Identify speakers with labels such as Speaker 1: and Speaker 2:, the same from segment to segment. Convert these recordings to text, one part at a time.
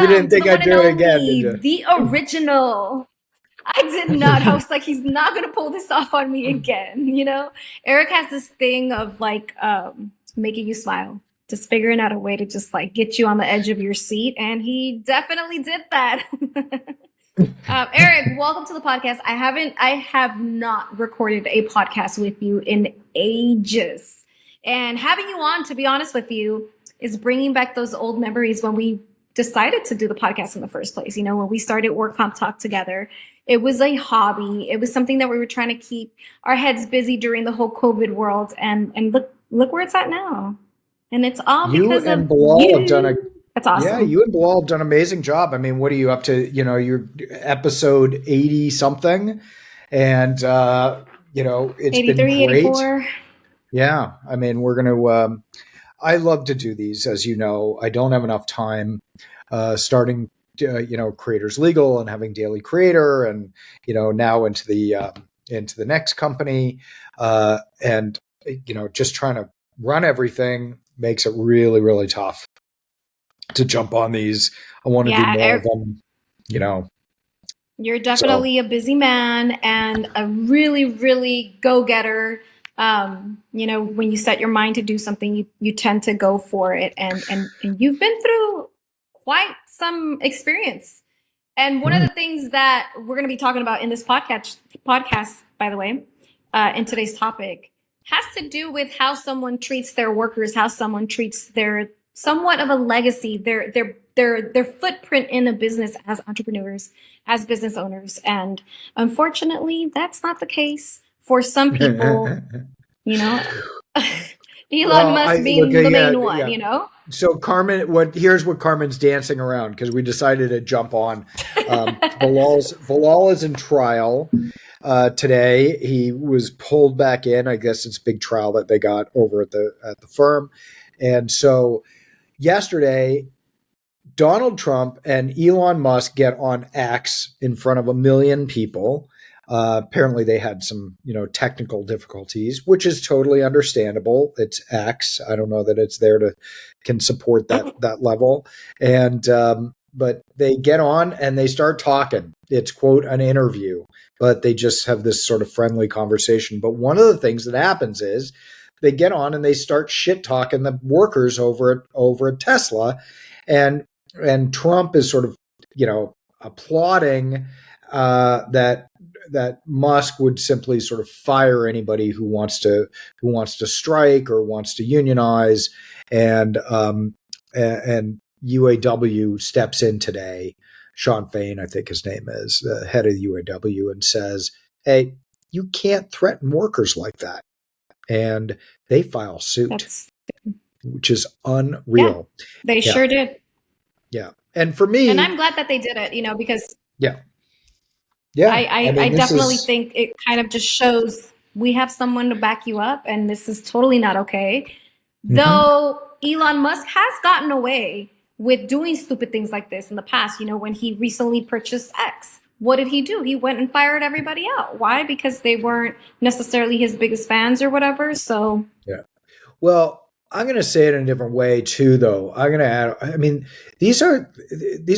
Speaker 1: You didn't
Speaker 2: Welcome to
Speaker 1: think
Speaker 2: the one
Speaker 1: I'd
Speaker 2: and
Speaker 1: do it again, did
Speaker 2: only,
Speaker 1: you?
Speaker 2: the original. I did not. I was like, he's not gonna pull this off on me again. Eric has this thing of like making you smile, just figuring out a way to just like get you on the edge of your seat, and he definitely did that. Eric, welcome to the podcast. I have not recorded a podcast with you in ages, and having you on, to be honest with you, is bringing back those old memories when we decided to do the podcast in the first place. When we started Work Comp Talk together, it was a hobby. It was something that we were trying to keep our heads busy during the whole COVID world, and look where it's at now, and it's all
Speaker 1: You
Speaker 2: because
Speaker 1: and
Speaker 2: of
Speaker 1: Bilal have done a
Speaker 2: you. That's
Speaker 1: Yeah,
Speaker 2: awesome.
Speaker 1: you and Bilal have done an amazing job. I mean, what are you up to? You're episode 80 something, and it's been
Speaker 2: 83,
Speaker 1: great.
Speaker 2: 84.
Speaker 1: Yeah, I mean, we're gonna. I love to do these, as you know. I don't have enough time. Starting, Creators Legal and having Daily Creator, and now into the next company, and just trying to run everything makes it really, really tough to jump on these. I want to do
Speaker 2: Yeah,
Speaker 1: more of
Speaker 2: Eric,
Speaker 1: them, you know.
Speaker 2: you're
Speaker 1: So
Speaker 2: definitely a busy man and a really, really go-getter. When you set your mind to do something, you tend to go for it, and you've been through quite some experience. And one of
Speaker 1: mm,
Speaker 2: the things that we're going to be talking about in this podcast, by the way, in today's topic, has to do with how someone treats their workers, how someone treats their somewhat of a legacy, their footprint in a business as entrepreneurs, as business owners. And unfortunately, that's not the case for some people. You know, Elon
Speaker 1: well, I
Speaker 2: Musk
Speaker 1: look,
Speaker 2: being the
Speaker 1: yeah,
Speaker 2: main one.
Speaker 1: yeah. So Carmen, here's what Carmen's dancing around because we decided to jump on. Bilal is in trial today. He was pulled back in. I guess it's a big trial that they got over at the firm, and so yesterday Donald Trump and Elon Musk get on X in front of a million people. Apparently, they had some, technical difficulties, which is totally understandable. It's X. I don't know that it's there to can support that level. And but they get on and they start talking. It's quote an interview, but they just have this sort of friendly conversation. But one of the things that happens is they get on and they start shit talking the workers over at Tesla, and Trump is sort of, applauding that Musk would simply sort of fire anybody who wants to strike or wants to unionize, and UAW steps in today. Sean Fain, I think his name is, the head of the UAW, and says, "Hey, you can't threaten workers like that," and they file suit,
Speaker 2: That's
Speaker 1: which is
Speaker 2: Yeah,
Speaker 1: unreal.
Speaker 2: they
Speaker 1: Yeah,
Speaker 2: sure did.
Speaker 1: yeah. And for
Speaker 2: And
Speaker 1: me,
Speaker 2: I'm glad that they did it, because
Speaker 1: yeah, yeah. I
Speaker 2: I
Speaker 1: mean, this
Speaker 2: definitely
Speaker 1: is.
Speaker 2: think it kind of just shows we have someone to back you up, and this is totally not okay.
Speaker 1: Mhm.
Speaker 2: Though Elon Musk has gotten away with doing stupid things like this in the past, when he recently purchased X. What did he do? He went and fired everybody out. Why? Because they weren't necessarily his biggest fans or whatever. So,
Speaker 1: Yeah. Well, I'm going to say it in a different way too, though. I'm going to add. I mean, these are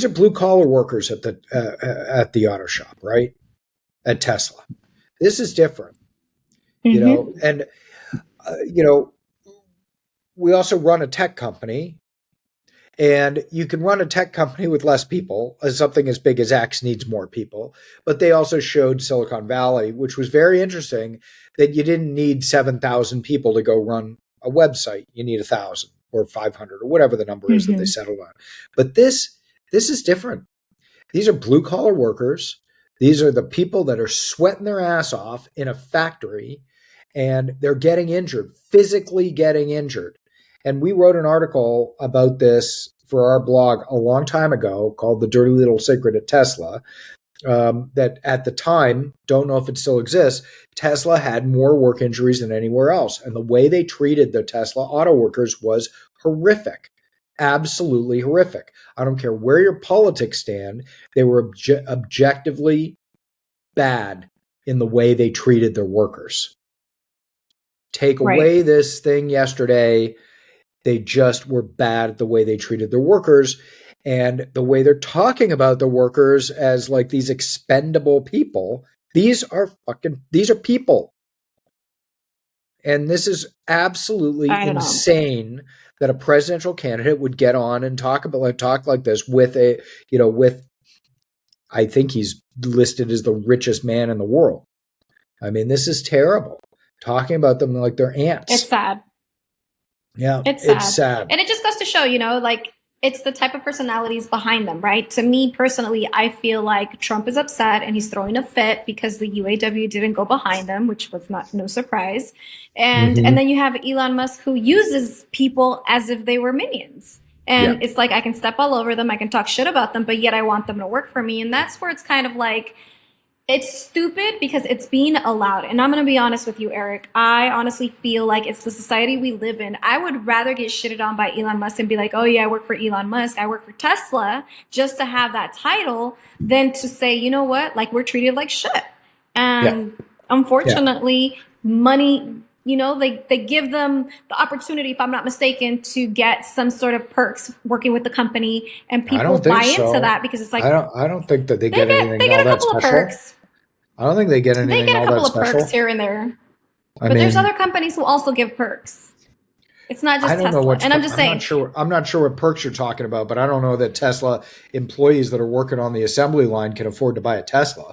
Speaker 1: blue collar workers at the auto shop, right? At Tesla. This is different,
Speaker 2: mhm.
Speaker 1: and uh, you know, we also run a tech company, and you can run a tech company with less people. Something as big as X needs more people. But they also showed Silicon Valley, which was very interesting, that you didn't need 7,000 people to go run a website. You need 1,000 or 500 or whatever the number is that they
Speaker 2: Mhm.
Speaker 1: settled on. But this is different. These are blue collar workers. These are the people that are sweating their ass off in a factory, and they're getting injured, physically getting injured. And we wrote an article about this for our blog a long time ago called The Dirty Little Secret at Tesla. That at the time, don't know if it still exists, Tesla had more work injuries than anywhere else. And the way they treated the Tesla auto workers was horrific, absolutely horrific. I don't care where your politics stand, they were objectively bad in the way they treated their workers. Take
Speaker 2: Right.
Speaker 1: away this thing yesterday, they just were bad at the way they treated their workers. And the way they're talking about the workers as like these expendable people, these are people. And this is absolutely insane that a presidential candidate would get on and talk like this with I think he's listed as the richest man in the world. I mean, this is terrible. Talking about them like they're ants.
Speaker 2: It's sad.
Speaker 1: Yeah, it's sad.
Speaker 2: And it just goes to show, like it's the type of personalities behind them, right? To me personally, I feel like Trump is upset and he's throwing a fit because the UAW didn't go behind them, which was no surprise. And then you have Elon Musk, who uses people as if they were minions. And it's like, I can step all over them, I can talk shit about them, but yet I want them to work for me. And that's where it's kind of like, it's stupid because it's being allowed. And I'm going to be honest with you, Eric. I honestly feel like it's the society we live in. I would rather get shitted on by Elon Musk and be like, oh yeah, I work for Elon Musk, I work for Tesla, just to have that title, than to say, you know what, like we're treated like shit. And unfortunately, money, they give them the opportunity, if I'm not mistaken, to get some sort of perks working with the company, and people buy into that because it's like,
Speaker 1: I don't think that they get anything. They get a couple of perks. I don't think they get anything.
Speaker 2: They get a couple of perks here and there, but there's other companies who also give perks. It's not just Tesla. And I'm just saying,
Speaker 1: I'm not sure what perks you're talking about, but I don't know that Tesla employees that are working on the assembly line can afford to buy a Tesla.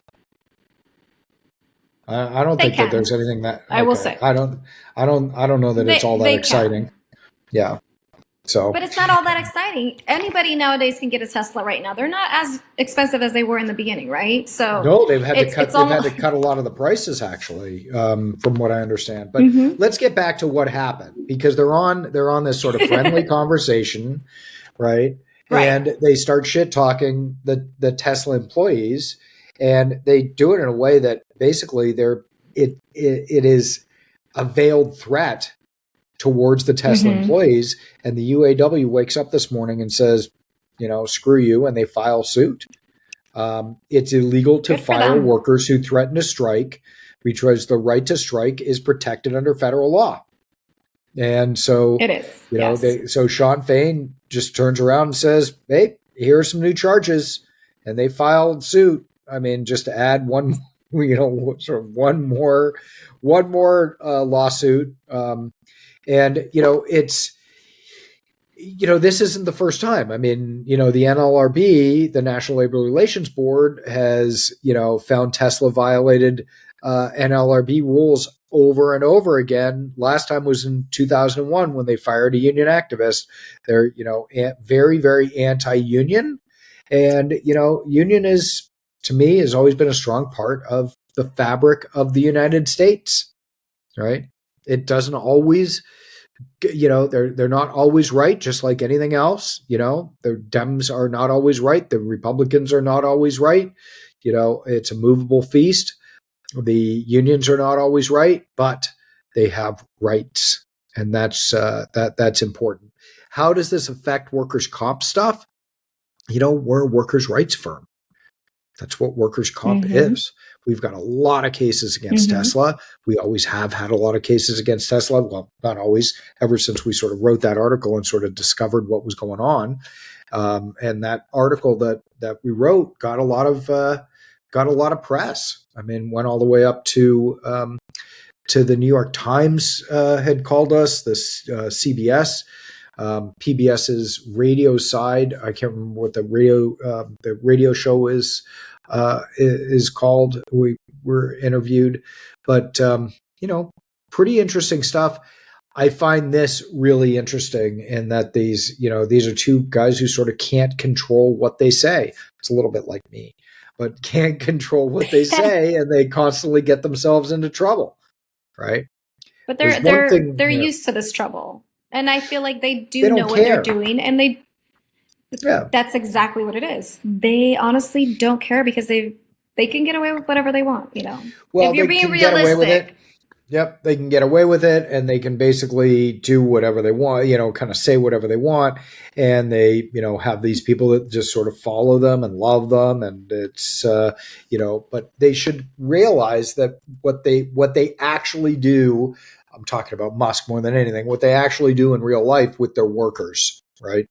Speaker 1: I don't think that there's anything that
Speaker 2: I will say.
Speaker 1: I don't know that it's all that exciting. Yeah. So,
Speaker 2: but it's not all that exciting. Anybody nowadays can get a Tesla right now. They're not as expensive as they were in the beginning, right? So
Speaker 1: no, they've had to cut. They've had to cut a lot of the prices, actually, from what I understand. But let's get back to what happened, because they're on this sort of friendly conversation, right? And they start shit talking the Tesla employees, and they do it in a way that basically it is a veiled threat towards the Tesla employees. And the UAW wakes up this morning and says, screw you, and they file suit. It's illegal to fire workers who threaten to strike, because the right to strike is protected under federal law. And so
Speaker 2: it is.
Speaker 1: So Sean Fain just turns around and says, hey, here are some new charges. And they filed suit. I mean, just to add one more lawsuit. And, it's, this isn't the first time. I mean, the NLRB, the National Labor Relations Board, has, found Tesla violated NLRB rules over and over again. Last time was in 2001 when they fired a union activist. They're, very, very anti-union. And, union is, to me, has always been a strong part of the fabric of the United States, right? It doesn't always, they're not always right, just like anything else. The Dems are not always right. The Republicans are not always right. It's a movable feast. The unions are not always right, but they have rights, and that's important. How does this affect workers' comp stuff? We're a workers' rights firm. That's what workers' comp is. We've got a lot of cases against Tesla. We always have had a lot of cases against Tesla. Well, not always, ever since we sort of wrote that article and sort of discovered what was going on. And that article that we wrote got a lot of press. I mean, went all the way up to the New York Times had called us, this CBS. PBS's radio side. I can't remember what the radio show is called. We were interviewed, but pretty interesting stuff. I find this really interesting in that these are two guys who sort of can't control what they say. It's a little bit like me, but can't control what they say, and they constantly get themselves into trouble, right?
Speaker 2: But they're used to this trouble. And I feel like they know what they're doing, and that's exactly what it is. They honestly don't care because they can get away with whatever they want,
Speaker 1: Well,
Speaker 2: if you're being realistic.
Speaker 1: Yep, they can get away with it, and they can basically do whatever they want, kind of say whatever they want, and they, have these people that just sort of follow them and love them, and it's, but they should realize that what they actually do. I'm talking about Musk more than anything, what they actually do in real life with their workers, right,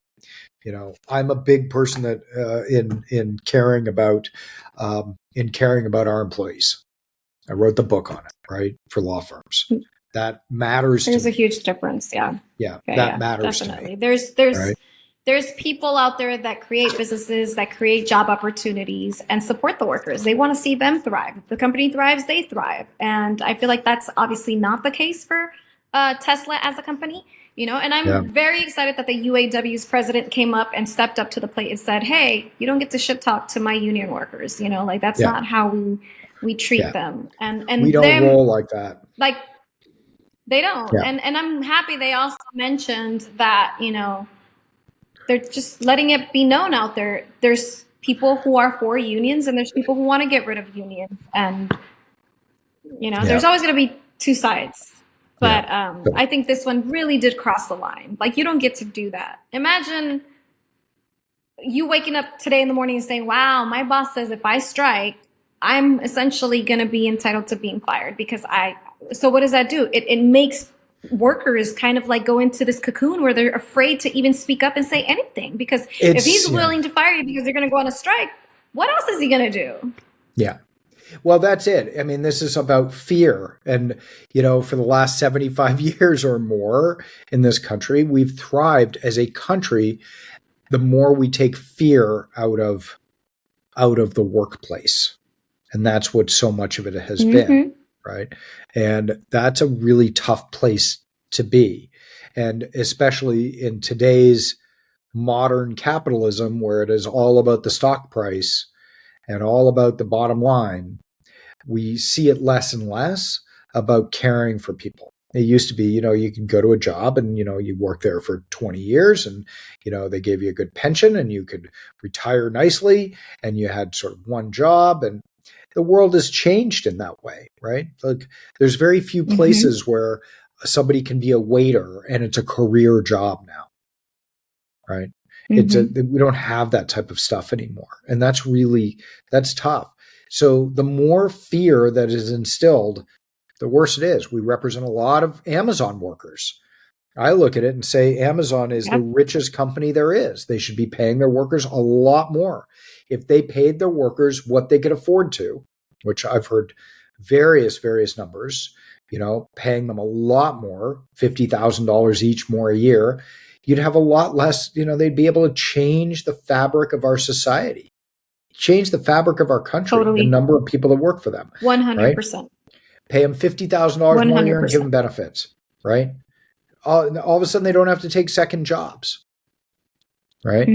Speaker 1: I'm a big person that in caring about our employees. I wrote the book on it, right, for law firms. That matters.
Speaker 2: There's a huge difference. Yeah.
Speaker 1: Yeah,
Speaker 2: Okay,
Speaker 1: that matters
Speaker 2: definitely.
Speaker 1: to me.
Speaker 2: There's people out there that create businesses, that create job opportunities and support the workers. They want to see them thrive. If the company thrives, they thrive. And I feel like that's obviously not the case for Tesla as a company, and I'm very excited that the UAW's president came up and stepped up to the plate and said, hey, you don't get to shit talk to my union workers. Like that's not how we treat them. And
Speaker 1: we don't roll like that.
Speaker 2: Like they don't. Yeah. And I'm happy they also mentioned that, they're just letting it be known out there. There's people who are for unions and there's people who want to get rid of unions. And, there's always going to be two sides. But I think this one really did cross the line. Like, you don't get to do that. Imagine you waking up today in the morning and saying, wow, my boss says if I strike, I'm essentially going to be entitled to being fired so what does that do? It makes workers kind of like go into this cocoon where they're afraid to even speak up and say anything, because if he's willing to fire you because they're going to go on a strike, what else is he going to do?
Speaker 1: Yeah. Well, that's it. I mean, this is about fear. And, for the last 75 years or more in this country, we've thrived as a country. The more we take fear out of the workplace. And that's what so much of it has been. Right. And that's a really tough place to be. And especially in today's modern capitalism, where it is all about the stock price and all about the bottom line, we see it less and less about caring for people. It used to be, you could go to a job and, you work there for 20 years and, they gave you a good pension and you could retire nicely and you had sort of one job, and the world has changed in that way, right? Like, there's very few places where somebody can be a waiter and it's a career job now, right? We don't have that type of stuff anymore. And that's tough. So the more fear that is instilled, the worse it is. We represent a lot of Amazon workers. I look at it and say Amazon is the richest company there is. They should be paying their workers a lot more. If they paid their workers what they could afford to, which I've heard various numbers, paying them a lot more, $50,000 each more a year, you'd have a lot less, they'd be able to change the fabric of our society, change the fabric of our country, the number of people that work for them.
Speaker 2: 100%.
Speaker 1: Right? Pay them $50,000 more a year and give them benefits, right? All of a sudden, they don't have to take second jobs, right?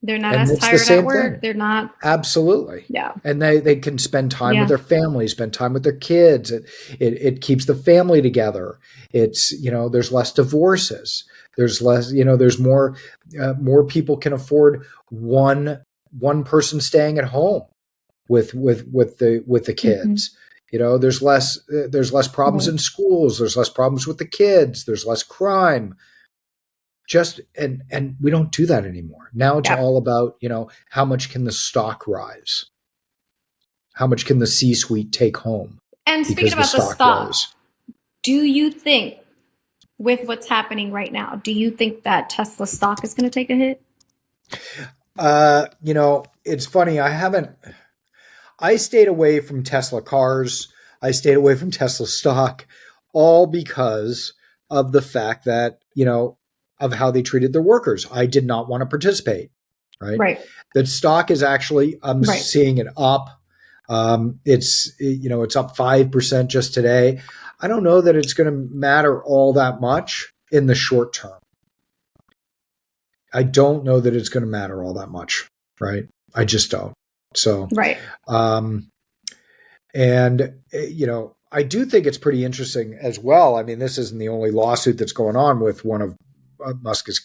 Speaker 2: They're not as tired at work. Thing. They're not.
Speaker 1: Absolutely.
Speaker 2: Yeah.
Speaker 1: And they can spend time with their family, spend time with their kids. It keeps the family together. It's, there's less divorces. There's less, there's more people can afford one person staying at home with the kids. There's less problems in schools. There's less problems with the kids. There's less crime. And we don't do that anymore. Now it's all about, how much can the stock rise? How much can the C-suite take home?
Speaker 2: And speaking about the stock, do you think, with what's happening right now, do you think that Tesla stock is going to take a hit?
Speaker 1: It's funny. I stayed away from Tesla cars. I stayed away from Tesla stock, all because of the fact that, of how they treated their workers. I did not want to participate. Right. The stock is actually, I'm seeing it up. It's up 5% just today. I don't know that it's going to matter all that much in the short term. I don't know that it's going to matter all that much. Right. I just don't. So, I do think it's pretty interesting as well. I mean, this isn't the only lawsuit that's going on with one of Musk's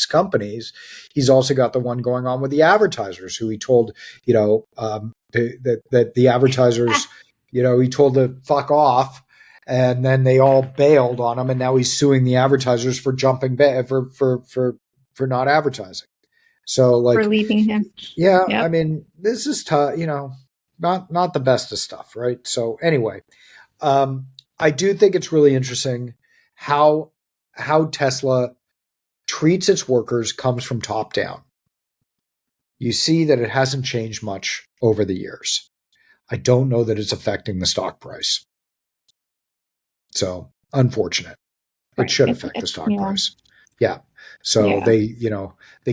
Speaker 1: companies. He's also got the one going on with the advertisers, who he told, that the advertisers, he told to fuck off, and then they all bailed on him, and now he's suing the advertisers for jumping back for not advertising. So, like,
Speaker 2: for leaving him.
Speaker 1: Yeah, yep. I mean, this is tough. Not the best of stuff, right? So anyway, I do think it's really interesting how Tesla treats its workers comes from top down. You see that it hasn't changed much over the years. I don't know that it's affecting the stock price. So, unfortunate. It should affect the stock price. Yeah. So they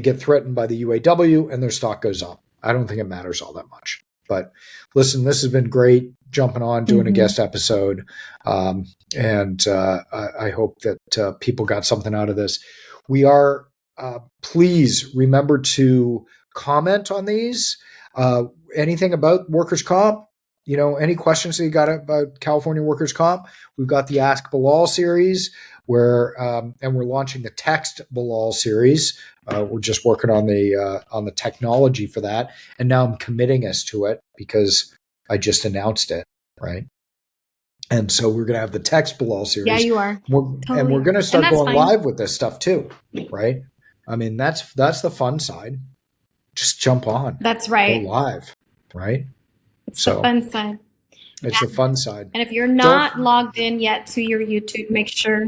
Speaker 1: get threatened by the UAW and their stock goes up. I don't think it matters all that much. But listen, this has been great jumping on, doing a guest episode. And I hope that people got something out of this. We are, please remember to comment on these. Anything about workers' comp, any questions that you got about California workers' comp, we've got the Ask Bilal series where, and we're launching the Text Bilal series. We're just working on the technology for that. And now I'm committing us to it because I just announced it. Right. And so we're going to have the Text Bilal series.
Speaker 2: Yeah, you are.
Speaker 1: And we're going to start going live with this stuff too. Right. I mean, that's the fun side. Just jump on.
Speaker 2: That's right.
Speaker 1: Go live. Right.
Speaker 2: It's the fun side.
Speaker 1: It's the fun side.
Speaker 2: And if you're not logged in yet to your YouTube, make sure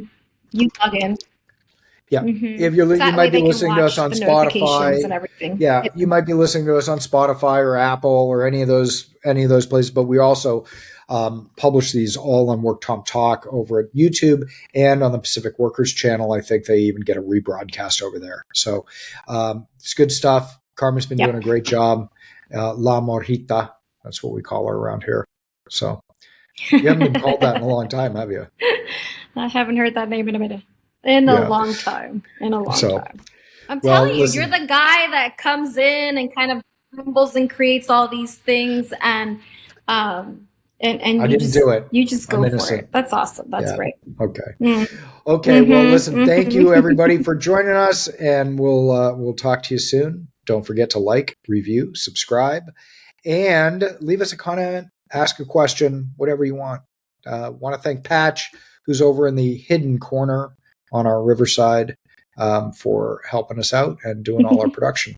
Speaker 2: you log in.
Speaker 1: Yeah. If you might be listening to us on Spotify
Speaker 2: and everything.
Speaker 1: Yeah, you might be listening to us on Spotify or Apple or any of those places, but we also publish these all on Work Tom Talk over at YouTube and on the Pacific Workers channel. I think they even get a rebroadcast over there. So it's good stuff. Carmen's been doing a great job. La Morjita, that's what we call her around here. So you haven't been called that in a long time, have you?
Speaker 2: I haven't heard that name in a minute. In a long time. I'm telling you, you're the guy that comes in and kind of humbles and creates all these things, and I didn't do it. You just go for it. That's awesome. That's great.
Speaker 1: Okay. Okay. Well, listen. Thank you, everybody, for joining us, and we'll talk to you soon. Don't forget to like, review, subscribe, and leave us a comment. Ask a question, whatever you want. Want to thank Patch, who's over in the hidden corner on our Riverside, for helping us out and doing all our production.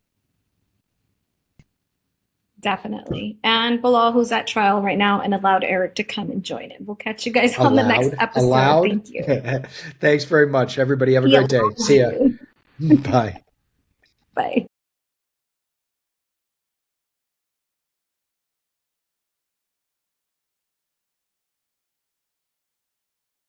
Speaker 2: Definitely. And Bilal, who's at trial right now, and allowed Eric to come and join him. We'll catch you guys on the next episode. Thank you.
Speaker 1: Thanks very much, everybody. Have a great day. See ya. Bye.
Speaker 2: Bye.